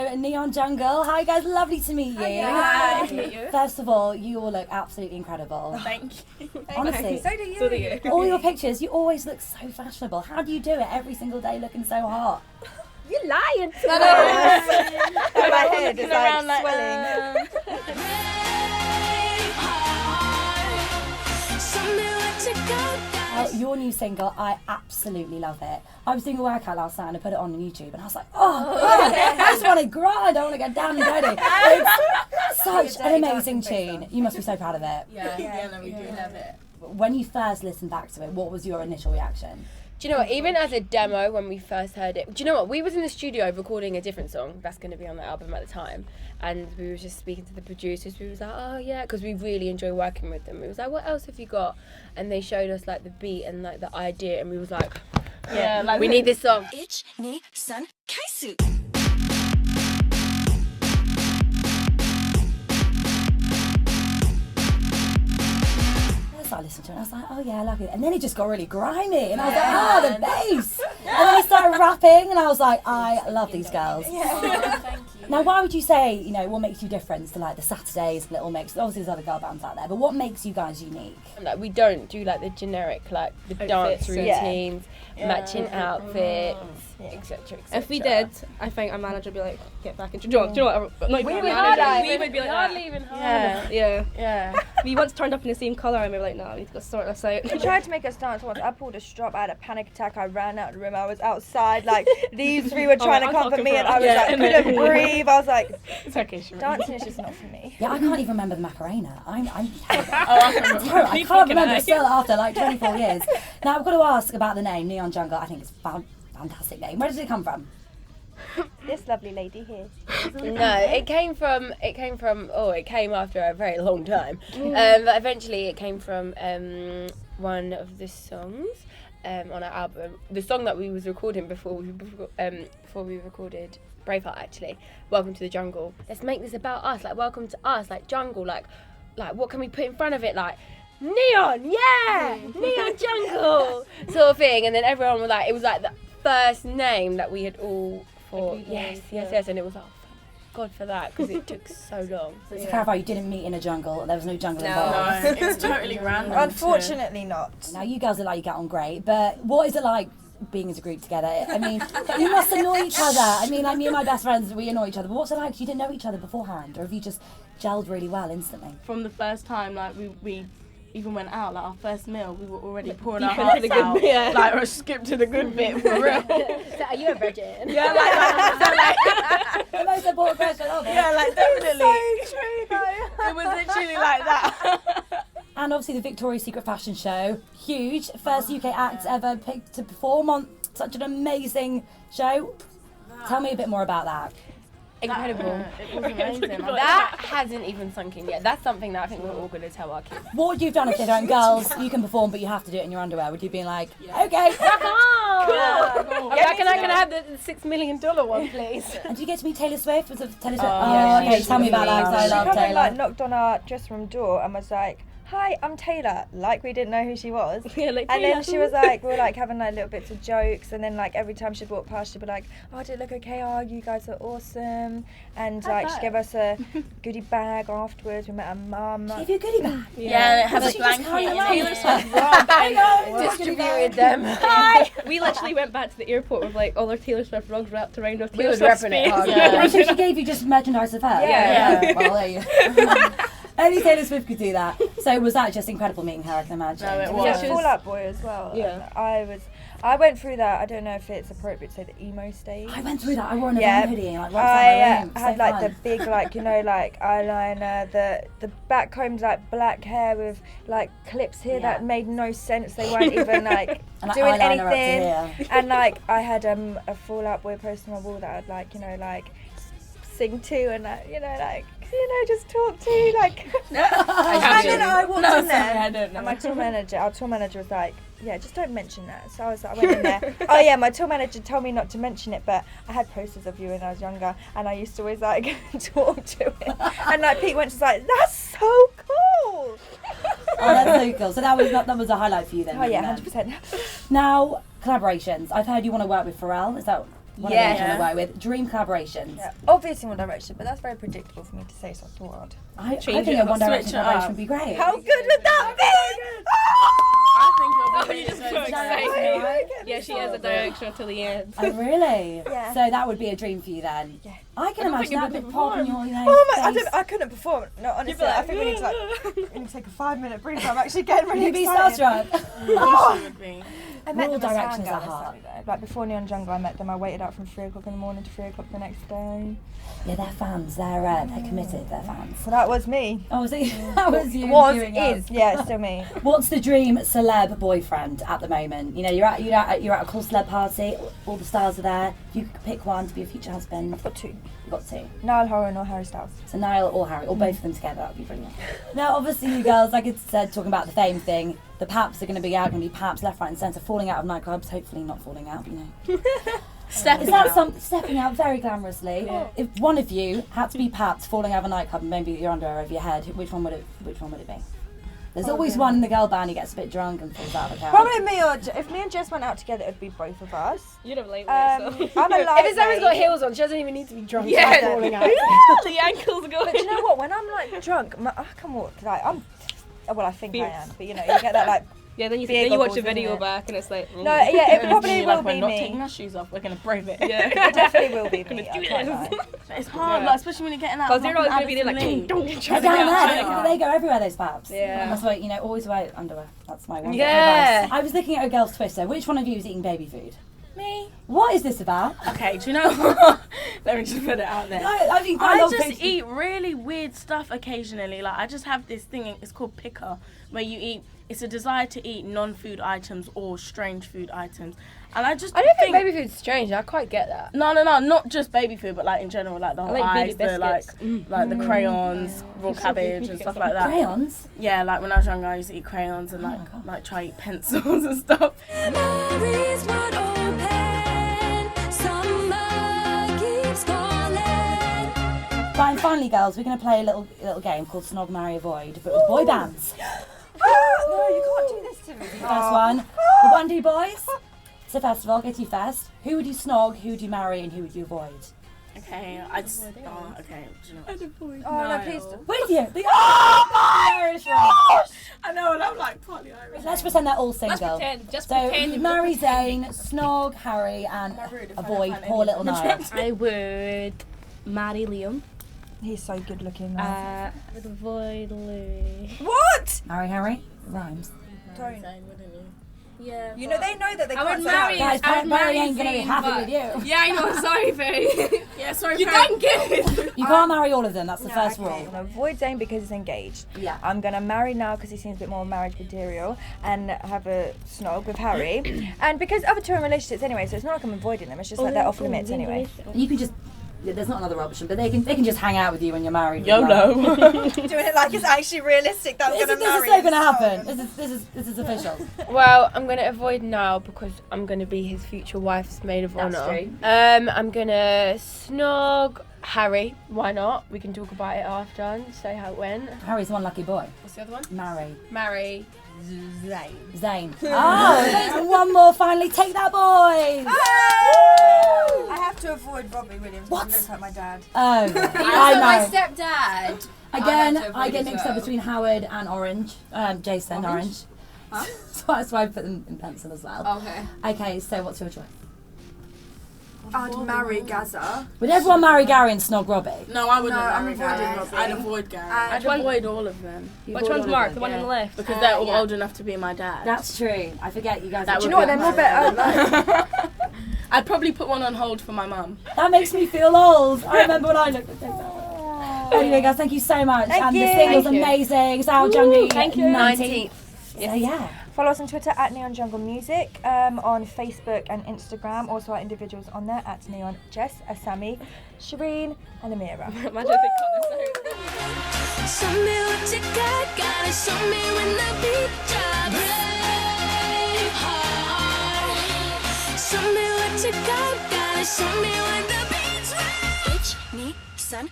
So, Neon Jungle, hi guys, lovely to meet you. Hi. Nice to meet you. First of all, you all look absolutely incredible. Thank you. Honestly. So do you. So do you. All your pictures, you always look so fashionable. How do you do it every single day looking so hot? You're lying to me. My head is like swelling. Your new single, I absolutely love it. I was doing a workout last night and I put it on YouTube and I was like, oh, God, I just want to grind, I want to get down and dirty. It's such an amazing tune. You must be so proud of it. Yeah, no, we do love it. When you first listened back to it, what was your initial reaction? Do you know what, even as a demo when we first heard it, do you know what, we was in the studio recording a different song that's going to be on the album at the time, and we were just speaking to the producers. We was like, oh yeah, because we really enjoy working with them. We was like, what else have you got? And they showed us like the beat and like the idea, and we was like, yeah, like, we need this song. I listened to it and I was like, oh yeah, I like it. And then it just got really grimy and I was like, oh, the bass. And then I started rapping and I was like, I love these girls. Thank you. Now, why would you say, you know, what makes you different to like the Saturdays, Little Mix? Obviously there's other girl bands out there, but what makes you guys unique? Like, we don't do like the generic, like the dance routines, matching outfits, etc. If we did, I think our manager would be like, get back into job. Do you know what? Not even We our would manager. hardly- We would be like hardly that. even harder. Yeah. We once turned up in the same colour and we were like, no, we need to go sort this out. He tried to make us dance once. I pulled a strop. I had a panic attack. I ran out of the room. I was outside. Like, these three were trying to I'm comfort talking me for and us. I was like, couldn't breathe. I was like, It's okay, dancing is just not for me. Yeah, I can't even remember the Macarena. I'm terrible. I I can't remember still after like 24 years. Now I've got to ask about the name, Neon Jungle. I think it's a fantastic name. Where does it come from? This lovely lady here. No, it came after a very long time. But eventually it came from one of the songs on our album. The song that we was recording before we recorded Braveheart, actually. Welcome to the Jungle. Let's make this about us. Like, welcome to us. Like, jungle. Like what can we put in front of it? Like, neon, yeah, neon jungle, sort of thing. And then everyone was like, it was like the first name that we had all thought, yes, and it was like, oh, thank God for that, because it took so long. So to clarify, you didn't meet in a jungle. There was no jungle involved. No, it's totally random. Unfortunately not. Now you girls look like you get on great, but what is it like being as a group together? I mean, you must annoy each other. I mean, like me and my best friends, we annoy each other. But what's it like? You didn't know each other beforehand, or have you just gelled really well instantly? From the first time, like we even went out, like our first meal, we were already pouring deep our into hearts the good out. bit, yeah. Like, or skip to the good bit for real. So, are you a virgin? Yeah, like The most important question of it. yeah, like definitely. So true, though. It was literally like that. And obviously the Victoria's Secret fashion show, huge. First UK act ever picked to perform on such an amazing show. Tell me a bit more about that. Incredible. It was amazing. That hasn't even sunk in yet. That's something that I think we're all going to tell our kids. What would you have done if they're going, girls, you can perform, but you have to do it in your underwear? Would you be like, okay, rock on? Cool. Can I have the $6 million one, please? And did you get to meet Taylor Swift? Was it Taylor Swift? yeah, Okay, she's tell me about that, because I She love come and Taylor. like knocked on our dressing room door and was like, hi, I'm Taylor. Like we didn't know who she was. Yeah, like, And then Taylor. she was like, we were like having like little bits of jokes, and then like every time she'd walk past, she'd be like, oh, did it look okay? Oh, you guys are awesome. And like she gave us a goodie bag afterwards. We met her mum. Give you a goodie bag. Yeah, and it has Did a she just carry blanket. around Taylor with Swift her? robbed I know, it's a goodie Distributed bag. them. We literally went back to the airport with like all our Taylor Swift rugs wrapped around our We Taylor was Swift's repping it face. hard. Oh, so she gave you just merchandise of her? Yeah. Well, there you Only Taylor Swift could do that. So was that just incredible meeting her, I can imagine? No, it Yeah, was. Fall Out Boy as well. Yeah. And I went through that. I don't know if it's appropriate to say the emo stage. I went through that. I wore an Yeah. Nirvana hoodie and like I right outside my room. had So like fun. the big like like eyeliner, the backcombed like black hair with like clips here that made no sense. They weren't even like And, like, doing eyeliner up to anything. here. And like I had a Fall Out Boy poster on my wall that I'd like sing to and just talk to like. And then I walked in there, I don't know. and my our tour manager was like, yeah, just don't mention that. So I went in there. Oh yeah, my tour manager told me not to mention it, but I had posters of you when I was younger, and I used to always like talk to it. And like Pete Wentz was like, that's so cool. Oh, that's so cool. So that was a highlight for you then? Oh yeah, wasn't it? 100%. Now, collaborations. I've heard you want to work with Pharrell. Is that One of them you want to work with. Dream collaborations. Yeah, obviously One Direction, but that's very predictable for me to say, so I thought I Change think it a up, One Direction switch it collaboration up. would be great. how good would that be? I think it'll be you just really so good. excited. Yeah, she has a direction until the end. Oh, really? Yeah. So that would be a dream for you then? Yeah. I can imagine that bit pop in your Oh my! face. I couldn't perform. No, honestly, like, I think we need to take a 5-minute breathe. I'm actually getting really You'd be excited. starstruck. Yes, she would be. I met All them as directions are fangirls, hard. though. Like before Neon Jungle, I met them. I waited out from 3 o'clock in the morning to 3 o'clock the next day. Yeah, they're fans. They're committed. They're fans. So that was me. Oh, see, that was you. Was, doing us. is, yeah, it's still me. What's the dream celeb boyfriend at the moment? You know, you're at a cool celeb party. All the stars are there. If you could pick one to be your future husband, I've got 2. you've got 2. Niall Horan or Harry Styles. So Niall or Harry, or both of them together, that would be brilliant. Now, obviously, you girls, like I said, talking about the fame thing, the paps are going to be out, going to be paps left, right, and centre, falling out of nightclubs. Hopefully, not falling out, you know. Stepping Is that out. stepping out very glamorously? Yeah. If one of you had to be papped, falling out of a nightclub, and maybe your underwear over your head, which one would it be? There's always one in the girl band who gets a bit drunk and falls out of the car. Probably me or if me and Jess went out together, it'd be both of us. You'd have late I'm a If lightweight. it's someone's got heels on, she doesn't even need to be drunk. Yeah. She's falling out. the ankles are going. But do you know what? When I'm like drunk, I can walk. Like well, I think I am. But you know, you get that like. Yeah, then you Beer watch goggles, the video isn't it? back and it's like. No, yeah, it probably You're will like, we're be not taking me. our shoes off. We're gonna brave it. Yeah. It definitely will be Gonna me. I do can't this. lie. It's hard, like, especially when you're getting out. Because of they're fucking always gonna be there like, Addison don't Lee. get They're trying down to there. get They go everywhere, those paps. Yeah. That's why, you know, always wear underwear. That's my one. Yeah. Advice. I was looking at a girl's Twitter. Which one of you is eating baby food? Me. What is this about? Okay, do you know what? Let me just put it out there. I think I love just pictures. eat really weird stuff occasionally. Like, I just have this thing, it's called picker, where you eat, it's a desire to eat non-food items or strange food items. And I just I don't think baby food's strange. I quite get that. No, not just baby food, but like in general, like the whole like ice, baby the like, biscuits. like the crayons, raw cabbage and stuff like that. Crayons? Yeah, like when I was younger, I used to eat crayons and like try to eat pencils and stuff. Memories would open, summer keeps calling. Right, and finally, girls, we're going to play a little game called Snog, Marry, Avoid, but with boy bands. No, you can't do this to me. First one, the Bundy Boys. It's a festival, I'll get you first. Who would you snog, who would you marry, and who would you avoid? Okay, I just okay. Do you know? Oh no, please. With you? The Irish one. I know, and I'm like partly Irish. Let's pretend they're all single. Let's pretend. Just So pretend. you'd marry Zayn, snog Harry, and avoid poor little Niall. I would marry Liam. He's so good looking now. I would avoid Louis. What? Marry Harry? Rhymes. Don't. Yeah. You know they know that they I can't would say marry. Guys, I would Barry marry ain't gonna be Zayn, happy but- with you. Yeah, I know. Sorry, Faye. Yeah, sorry. You don't get it. You can't marry all of them, that's the No, first okay. I'm rule. gonna avoid Zayn because he's engaged. Yeah. I'm gonna marry now because he seems a bit more marriage material, and have a snog with Harry. And because other two are in relationships anyway, so it's not like I'm avoiding them. It's just like they're off limits anyway. You can just, there's not another option, but they can just hang out with you when you're married. YOLO. Doing it like it's actually realistic that I'm This is gonna so marry. gonna happen. This is official. Well, I'm gonna avoid Niall because I'm gonna be his future wife's maid of That's honour. true. I'm gonna snog Harry. Why not? We can talk about it after and say how it went. Harry's one lucky boy. What's the other one? Marry Marry. Zayn. Oh, one more finally. Take that, boys. I have to avoid Robbie Williams. What? He looks like my dad. Oh, Also, I my know. stepdad. Again, I'd have to I avoid get as mixed up well. between Howard and Orange. Jason, Orange. So that's why I put them in pencil as well. Okay. Okay, so what's your choice? I'd marry Gaza. Would everyone marry Gary and snog Robbie? No, I wouldn't No, I'm marry avoiding Gary. Robbie. I'd avoid Gary. I'd I'd avoid all of them Which one's Mark? The one on the left. because they're all yeah. old enough to be my dad. That's true. I forget you guys. That are Do you would know what? be They're more better. Like, I'd probably put one on hold for my mum. That makes me feel old. I remember when I looked at things. Anyway, guys, thank you so much. Thank and you. the single's Thank you. amazing. It's out January thank you. 19th. So yeah. follow us on Twitter at Neon Jungle Music, on Facebook and Instagram. Also our individuals on there at Neon Jess, Asami, Shireen, and Amira. Imagine if they cut this out. Show me what you got, gotta show me when the beat drops. Brave heart. Show me what you got, gotta show me when the beat's right. Bitch, me, son.